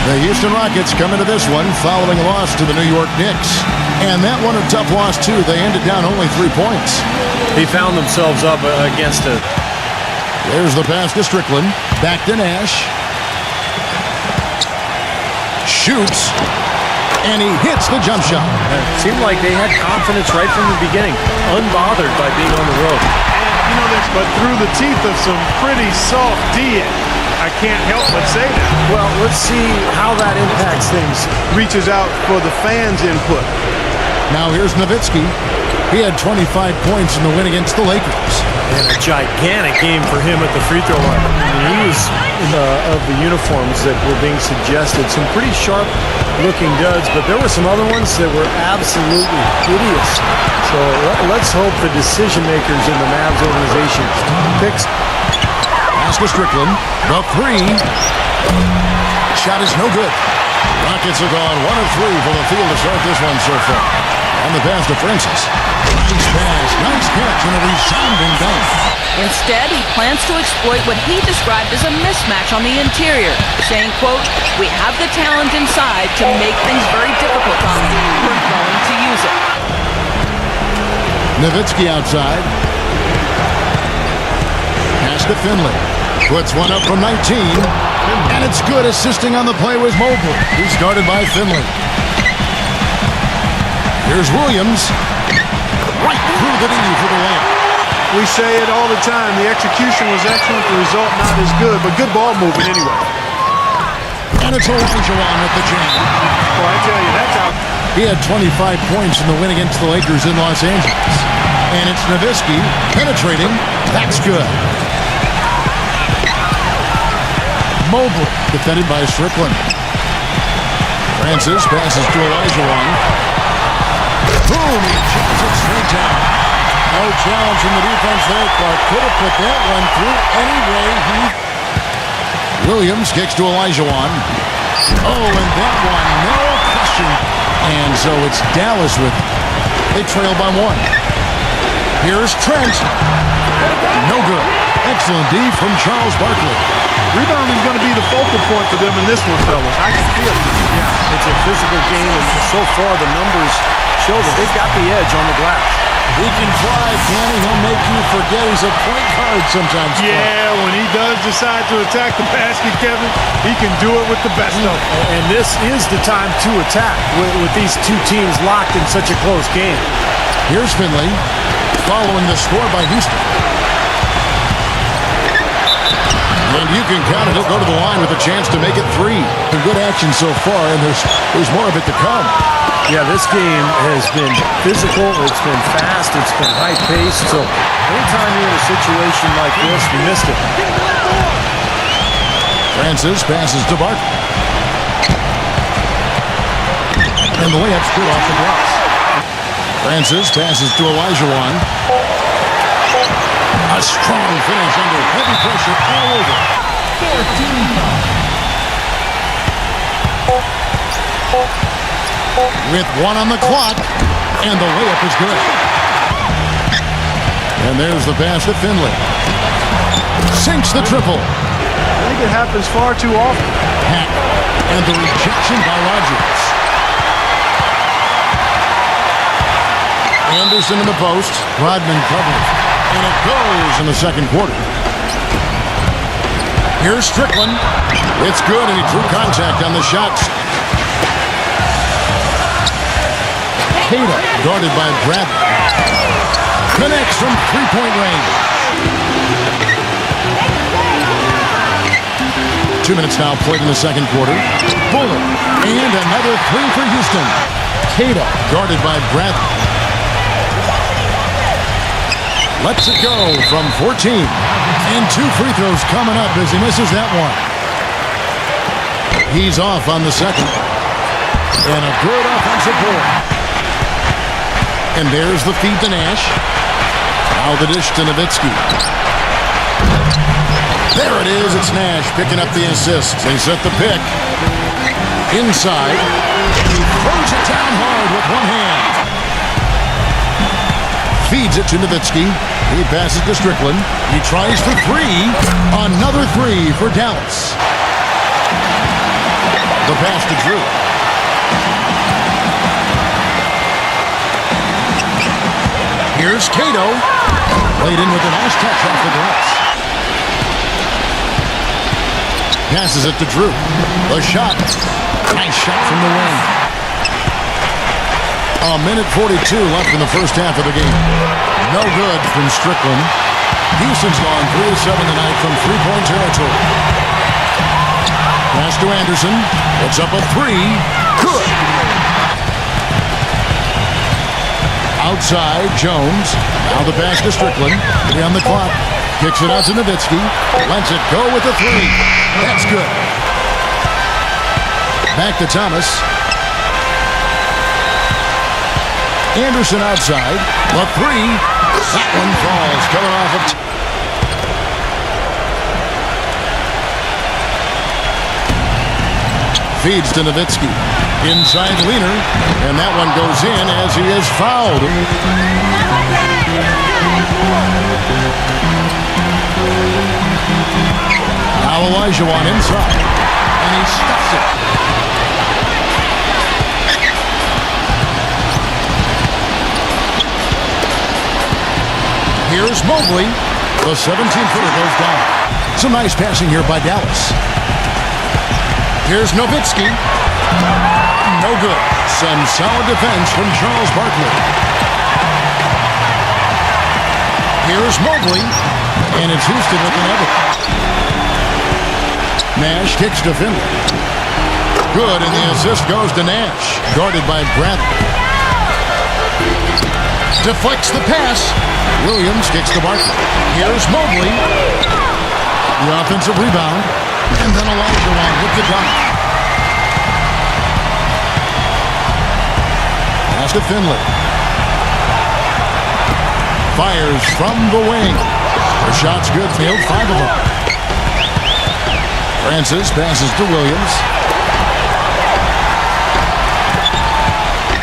The Houston Rockets come into this one following a loss to the New York Knicks. And that one a tough loss, too. They ended down only 3 points. They found themselves up against it. There's the pass to Strickland. Back to Nash. Shoots. And he hits the jump shot. It seemed like they had confidence right from the beginning. Unbothered by being on the road. You know, but through the teeth of some pretty soft D. I can't help but say that. Well, let's see how that impacts things. Reaches out for the fans' input. Now here's Nowitzki. He had 25 points in the win against the Lakers. And a gigantic game for him at the free throw line. I mean, he was of the uniforms that were being suggested. Some pretty sharp-looking duds, but there were some other ones that were absolutely hideous. So let's hope the decision-makers in the Mavs organization picks. Pass to Strickland. The three. Shot is no good. Rockets have gone 1 of 3 from the field to start this one so far. On the pass to Francis. Nice pass, nice catch, and a resounding dunk. Instead, he plans to exploit what he described as a mismatch on the interior, saying, quote, "We have the talent inside to make things very difficult on them. We're going to use it." Nowitzki outside. Pass to Finley. Puts one up from 19. And it's good. Assisting on the play was Mobley. He's guarded by Finley. Here's Williams. Right through the knee for the layup. We say it all the time. The execution was excellent. The result not as good, but good ball movement anyway. And it's Olajuwon with the jam. Well, I tell you, that's out. He had 25 points in the win against the Lakers in Los Angeles. And it's Nowitzki penetrating. That's good. Mobley defended by Strickland. Francis passes to Olajuwon. Boom! He chips it straight down. No challenge from the defense there. Clark could have put that one through anyway. Williams kicks to Olajuwon. Oh, and that one, no question. And so it's Dallas with it. They trail by 1. Here's Trent. No good. Excellent D from Charles Barkley. Rebounding is going to be the focal point for them in this one, fellas. I can feel it. Yeah, it's a physical game, and so far the numbers show that they've got the edge on the glass. He can drive, can he? He'll make you forget he's a point guard sometimes. Yeah, when he does decide to attack the basket, Kevin, he can do it with the best of them. And this is the time to attack with these two teams locked in such a close game. Here's Finley following the score by Houston. And you can count it. He'll go to the line with a chance to make it 3. Good action so far, and there's more of it to come. Yeah, this game has been physical, it's been fast, it's been high-paced, so anytime you're in a situation like this, you missed it. Francis passes to Barkley. And the layup's good off the glass. Francis passes to Olajuwon. A strong finish under heavy pressure all over. 14 points. With 1 on the clock, and the layup is good. And there's the pass to Finley. Sinks the triple. I think it happens far too often. Hack, and the rejection by Rodgers. Anderson in the post. Rodman covers. And it goes in the second quarter. Here's Strickland. It's good, and he drew contact on the shots. Cato, guarded by Bradley. Connects from three-point range. 2 minutes now played in the second quarter. Bullard, and another 3 for Houston. Cato, guarded by Bradley. Lets it go from 14. And 2 free throws coming up as he misses that one. He's off on the second. And a good offensive board. And there's the feed to Nash. Now the dish to Nowitzki. There it is. It's Nash picking up the assist. They set the pick. Inside. He throws it down hard with one hand. Feeds it to Nowitzki. He passes to Strickland. He tries for 3. Another 3 for Dallas. The pass to Drew. Here's Cato. Laid in with a nice touch off the glass. Passes it to Drew. The shot. Nice shot from the wing. A minute 42 left in the first half of the game. No good from Strickland. Houston's gone 3-7 tonight from three-point territory. Pass to Anderson. It's up a three. Good. Outside, Jones. Now the pass to Strickland. 3 on the clock. Kicks it out to Nowitzki. Lets it go with the three. That's good. Back to Thomas. Anderson outside. The three. That one falls. Coming off of... Feeds to Nowitzki. Inside Leaner. And that one goes in as he is fouled. Now Olajuwon inside. And he stuffs it. Here's Mobley. The 17-footer goes down. Some nice passing here by Dallas. Here's Nowitzki. No good. Some solid defense from Charles Barkley. Here's Mobley. And it's Houston with another. Nash kicks to Finley. Good, and the assist goes to Nash. Guarded by Bradley. Deflects the pass. Williams kicks to Barkley. Here's Mobley. The offensive rebound. And then Olajuwon with the dunk. Pass to Finley. Fires from the wing. The shot's good. Nailed 5 of them. Francis passes to Williams.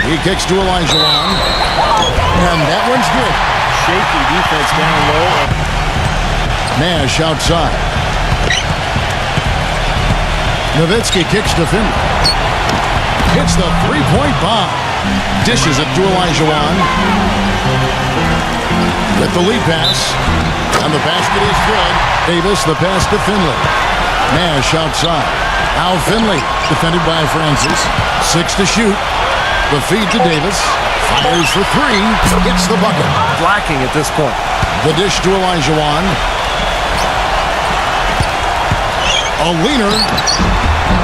He kicks to Olajuwon. And that one's good. Shaky defense down low. Nash outside. Nowitzki kicks to Finley. Hits the three-point bomb. Dishes it to Olajuwon. With the lead pass. And the basket is good. Davis, the pass to Finley. Nash outside. Now Finley, defended by Francis. 6 to shoot. The feed to Davis. Fires for 3. Gets the bucket. Blocking at this point. The dish to Olajuwon. A leaner.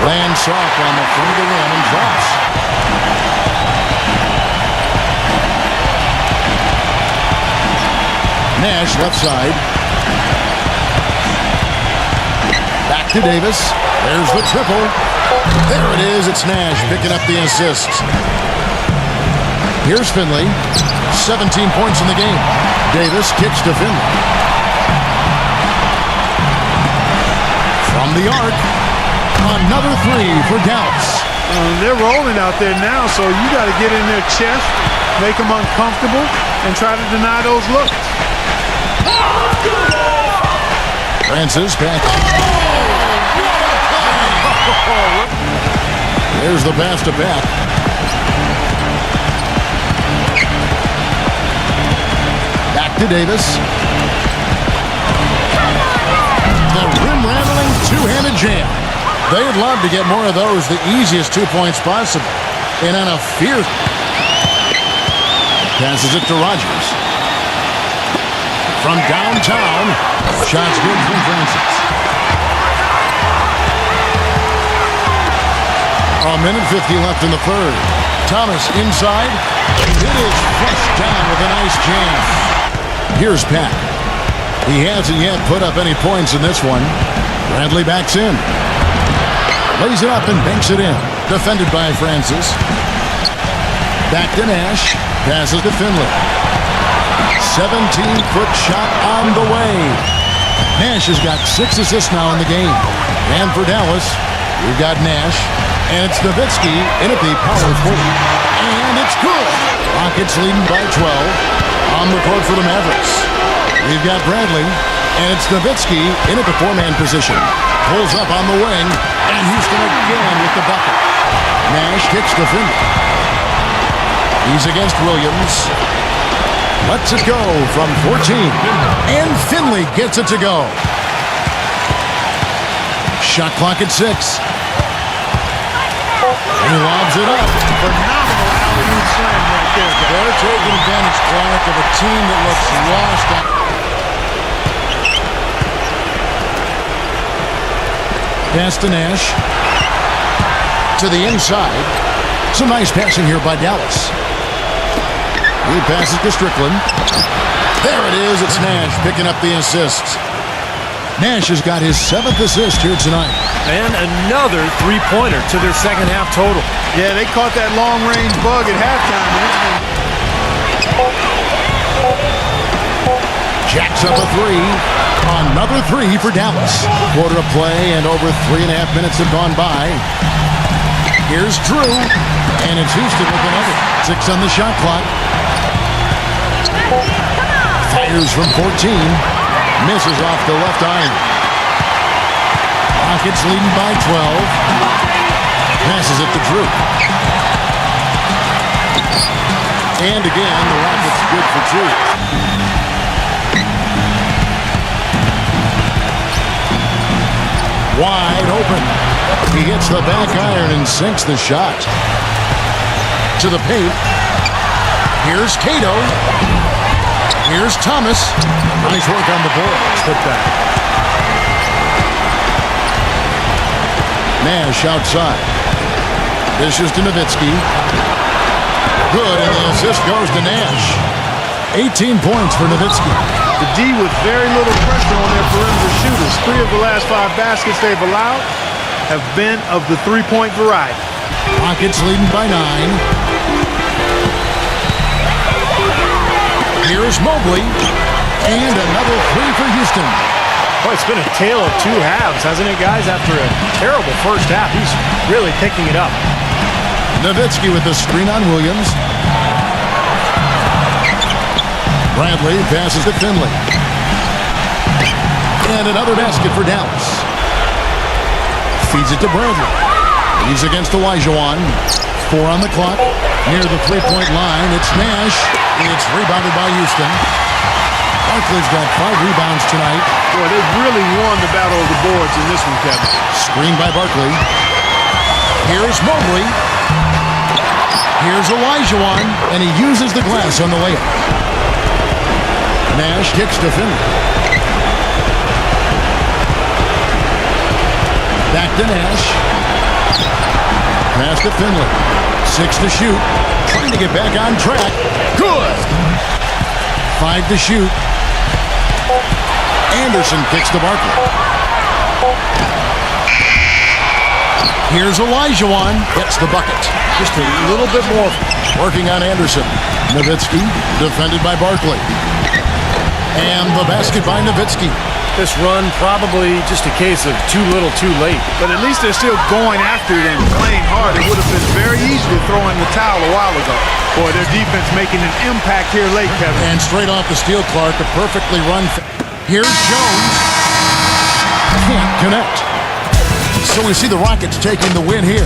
Lands soft on the front of the rim and drops. Nash left side. Back to Davis. There's the triple. There it is. It's Nash picking up the assist. Here's Finley. 17 points in the game. Davis kicks to Finley. From the arc. Another 3 for Dallas. They're rolling out there now, so you got to get in their chest, make them uncomfortable, and try to deny those looks. Francis back. There's the pass to Pat. Back to Davis. The rim-rattling two-handed jam. They'd love to get more of those, the easiest 2 points possible. And on a fierce. Passes it to Rogers. From downtown. Shots good from Francis. A minute 50 left in the third. Thomas inside. It is flushed down with a nice jam. Here's Pat. He hasn't yet put up any points in this one. Bradley backs in. Lays it up and banks it in. Defended by Francis. Back to Nash. Passes to Finley. 17-foot shot on the way. Nash has got 6 assists now in the game. And for Dallas, we've got Nash. And it's Nowitzki in at the power forward. And it's good. Rockets leading by 12. On the court for the Mavericks. We've got Bradley. And it's Nowitzki in at the 4-man position. Pulls up on the wing. And Houston again with the bucket. kicks to Finley. He's against Williams. Lets it go from 14. And Finley gets it to go. Shot clock at 6. He lobs it up. Phenomenal alley-oop slam right there. They're taking advantage, Clark, of a team that looks lost. Pass to Nash. To the inside. Some nice passing here by Dallas. He passes to Strickland. There it is. It's Nash picking up the assists. Nash has got his 7th assist here tonight. And another three-pointer to their second half total. Yeah, they caught that long-range bug at halftime. Jacks up a 3. Another 3 for Dallas. Quarter of play and over 3.5 minutes have gone by. Here's Drew. And it's Houston with another. 6 on the shot clock. Fires from 14. Misses off the left iron. Rockets leading by 12. Passes it to Drew. And again, the Rockets good for 2. Wide open. He hits the back iron and sinks the shot. To the paint. Here's Cato. Here's Thomas. Nice work on the boards. Put that. Nash outside. This is to Nowitzki. Good, and the assist goes to Nash. 18 points for Nowitzki. The D with very little pressure on their perimeter shooters. 3 of the last 5 baskets they've allowed have been of the three-point variety. Rockets leading by 9. Here's Mobley. And another 3 for Houston. Boy, it's been a tale of 2 halves, hasn't it, guys? After a terrible first half, he's really picking it up. Nowitzki with the screen on Williams. Bradley passes to Finley. And another basket for Dallas. Feeds it to Bradley. He's against Olajuwon. 4 on the clock. Near the three-point line, it's Nash. It's rebounded by Houston. Barkley's got 5 rebounds tonight. Boy, they've really won the battle of the boards in this one, Kevin. Screen by Barkley. Here's Mobley. Here's Olajuwon, and he uses the glass on the layup. Nash kicks to Finley. Back to Nash. Pass to Finley. 6 to shoot. Trying to get back on track. Good! 5 to shoot. Anderson kicks to Barkley. Here's Olajuwon. Gets the bucket. Just a little bit more. Working on Anderson. Nowitzki defended by Barkley. And the basket by Nowitzki. This run probably just a case of too little too late. But at least they're still going after it and playing hard. It would have been very easy to throw in the towel a while ago. Boy, their defense making an impact here late, Kevin. And straight off the steal, Clark, a perfectly run. Here's Jones. Can't connect. So we see the Rockets taking the win here.